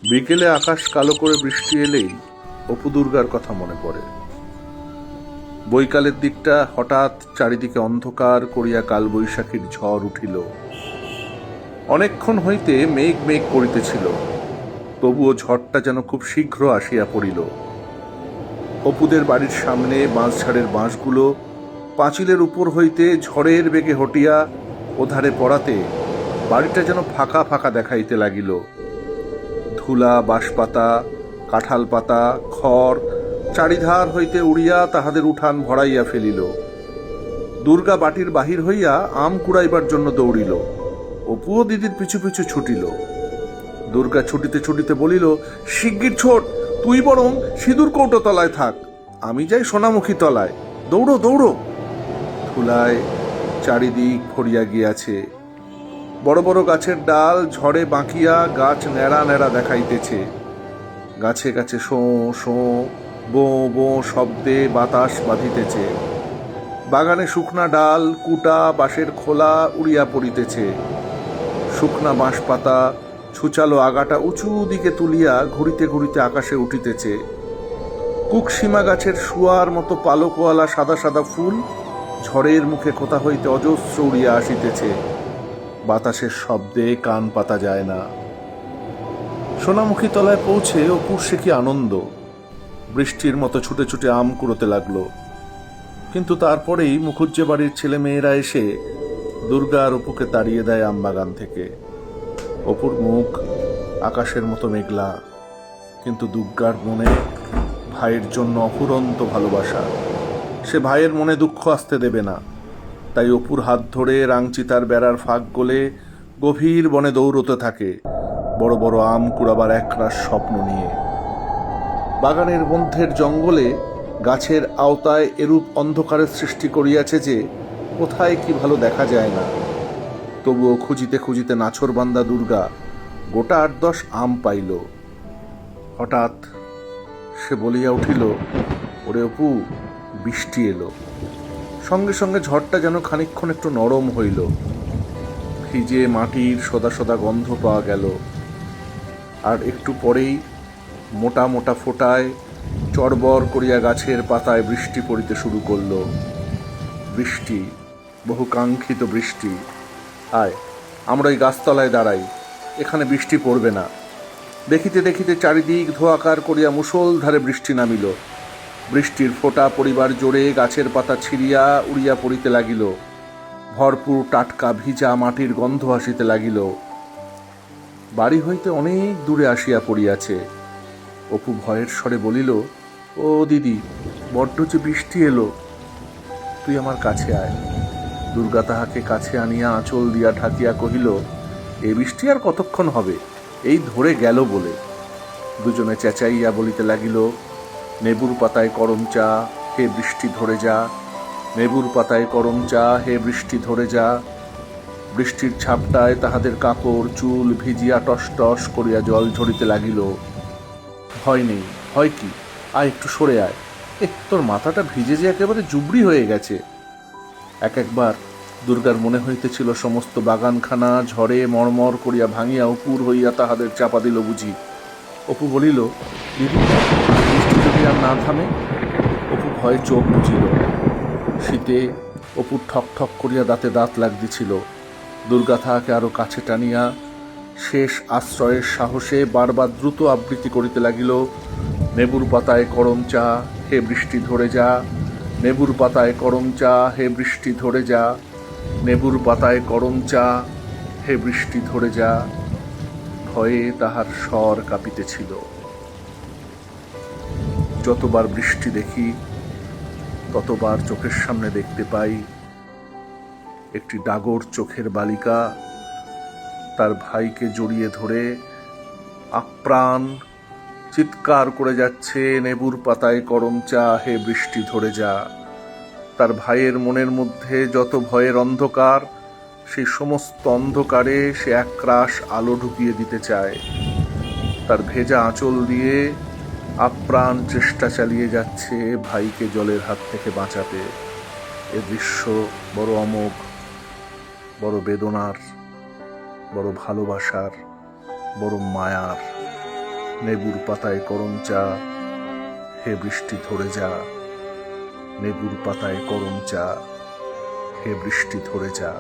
বিকেলে আকাশ কালো করে বৃষ্টি এলেই অপু দুর্গার কথা মনে পড়ে। বৈকালের দিকটা হঠাৎ চারিদিকে অন্ধকার করিয়া কালবৈশাখীর ঝড় উঠিল। অনেকক্ষণ হইতে মেঘ মেঘ করিতেছিল, তবুও ঝড়টা যেন খুব শীঘ্র আসিয়া পড়িল। অপুদের বাড়ির সামনে বাঁশঝাড়ের বাঁশগুলো পাঁচিলের উপর হইতে ঝড়ের বেগে হটিয়া ওধারে পড়াতে বাড়িটা যেন ফাঁকা ফাঁকা দেখাইতে লাগিল। ধুলা, বাঁশপাতা, কাঁঠাল পাতা, খড় চারিধার হইতে উড়িয়া তাহাদের উঠান ভরাইয়া ফেলিল। দুর্গা বাটির বাহির হইয়া আম কুড়াইবার জন্য দৌড়িল। অপুও দিদির পিছু পিছু ছুটিল। দুর্গা ছুটিতে ছুটিতে বলিল, শিগগির ছোট, তুই বরং সিঁদুর কৌটো তলায় থাক, আমি যাই সোনামুখী তলায়। দৌড়ো দৌড়ো। ধুলায় চারিদিক ভরিয়া গিয়াছে। বড় বড় গাছের ডাল ঝড়ে বাঁকিয়া গাছ ন্যাড়া ন্যাড়া দেখাইতেছে। গাছে গাছে শোঁ শোঁ বো বো শব্দে বাতাস বাঁধিতেছে। বাগানে শুকনা ডাল, কুটা, বাঁশের খোলা উড়িয়া পড়িতেছে। শুকনা বাঁশপাতা ছুচালো আগাটা উঁচু দিকে তুলিয়া ঘুরিতে ঘুরিতে আকাশে উঠিতেছে। কুকসীমা গাছের শুয়ার মতো পালকওয়ালা সাদা সাদা ফুল ঝড়ের মুখে কোথা হইতে অজস্র উড়িয়া আসিতেছে। বাতাসের শব্দে কান পাতা যায় না। সোনামুখী তলায় পৌঁছে অপুর সে কি আনন্দ! বৃষ্টির মতো ছুটে ছুটে আম কুড়োতে লাগলো। কিন্তু তারপরেই মুখুজ্জে বাড়ির ছেলে মেয়েরা এসে দুর্গা আর অপুকে তাড়িয়ে দেয় আমবাগান থেকে। অপুর মুখ আকাশের মতো মেঘলা, কিন্তু দুর্গার মনে ভাইয়ের জন্য অফুরন্ত ভালোবাসা। সে ভাইয়ের মনে দুঃখ আসতে দেবে না। তাই অপুর হাত ধরে রাংচিতার বেড়ার ফাঁক গলে গভীর বনে দৌড়তে থাকে, বড় বড় আম কুড়াবার একরাশ স্বপ্ন নিয়ে। বাগানের মধ্যের জঙ্গলে গাছের আওতায় এরূপ অন্ধকারের সৃষ্টি করিয়াছে যে কোথায় কি ভালো দেখা যায় না। তবুও খুঁজিতে খুঁজিতে নাছোড়বান্দা দুর্গা গোটা ৮-১০ আম পাইল। হঠাৎ সে বলিয়া উঠিল, ওরে অপু, বৃষ্টি এলো। সঙ্গে সঙ্গে ঝড়টা যেন খানিকক্ষণ একটু নরম হইল। ভিজে মাটির সদা সদা গন্ধ পাওয়া গেল। আর একটু পরেই মোটা মোটা ফোঁটায় চড়বড় করিয়া গাছের পাতায় বৃষ্টি পড়িতে শুরু করল। বৃষ্টি, বহু কাঙ্ক্ষিত বৃষ্টি। আয়, আমরা ওই গাছতলায় দাঁড়াই, এখানে বৃষ্টি পড়বে না। দেখিতে দেখিতে চারিদিক ধোঁয়াকার করিয়া মুষলধারে বৃষ্টি নামিল। বৃষ্টির ফোঁটা পড়িবার জোরে গাছের পাতা ছিঁড়িয়া উড়িয়া পড়িতে লাগিল। ভরপুর টাটকা ভিজা মাটির গন্ধ আসিতে লাগিল। বাড়ি হইতে অনেক দূরে আসিয়া পড়িয়াছে। অপু ভয়ের স্বরে বলিল, ও দিদি, বড্ড যে বৃষ্টি এলো, তুই আমার কাছে আয়। দুর্গা তাহাকে কাছে আনিয়া আঁচল দিয়া ঢাকিয়া কহিল, এ বৃষ্টি আর কতক্ষণ হবে, এই ধরে গেল বলে। দুজনে চেঁচাইয়া বলিতে লাগিল, নেবুর পাতায় করম চা, হে বৃষ্টি ধরে যা। নেবুর পাতায় করম চা, হে বৃষ্টি ধরে যা। বৃষ্টির ছাপটায় তাহাদের কাপড় চুল ভিজিয়া টস টস করিয়া জল ঝরিতে লাগিল। ভয় নেই, ভয় কি, আয় একটু সরে আয়। তোর মাথাটা ভিজে যে একেবারে জুবড়ি হয়ে গেছে। এক একবার দুর্গার মনে হইতেছিল সমস্ত বাগানখানা ঝড়ে মরমর করিয়া ভাঙিয়া উপুর হইয়া তাহাদের চাপা দিল বুঝি। অপু বলিল, দিদি, বৃষ্টি যদি আর না থামে? অপু ভয়ে চোখ বুঝিল। শীতে অপুর ঠক ঠক করিয়া দাঁতে দাঁত লাগতেছিল। দুর্গা তাহাকে আরো কাছে টানিয়া শেষ আশ্রয়ের সাহসে বারবার দ্রুত আবৃত্তি করিতে লাগিল, নেবুর পাতায় করম চা, হে বৃষ্টি ধরে যা। নেবুর পাতায় করম চা, হে বৃষ্টি ধরে যা। নেবুর পাতায় করম চা, হে বৃষ্টি ধরে যা। ভয়ে তাহার স্বর কাঁপিতেছিল। যতবার বৃষ্টি দেখি ততবার চোখের সামনে দেখতে পাই একটি ডাগর চোখের বালিকা তার ভাইকে জড়িয়ে ধরে আপ্রাণ চিৎকার করে যাচ্ছে, নেবুর পাতায় করম চা, হে বৃষ্টি ধরে যা। তার ভাইয়ের মনের মধ্যে যত ভয়ের অন্ধকার, সেই সমস্ত অন্ধকারে সে একরাশ আলো ঢুকিয়ে দিতে চায়। তার ভেজা আঁচল দিয়ে আপ্রাণ চেষ্টা চালিয়ে যাচ্ছে ভাইকে জলের হাত থেকে বাঁচাতে। এ দৃশ্য বড় অমোঘ, বড় বেদনার, বড় ভালোবাসার, বড় মায়ার। নেবুর পাতায় করম চা, হে বৃষ্টি ধরে যা। নেবুর পাতায় করম চা, হে বৃষ্টি ধরে যা।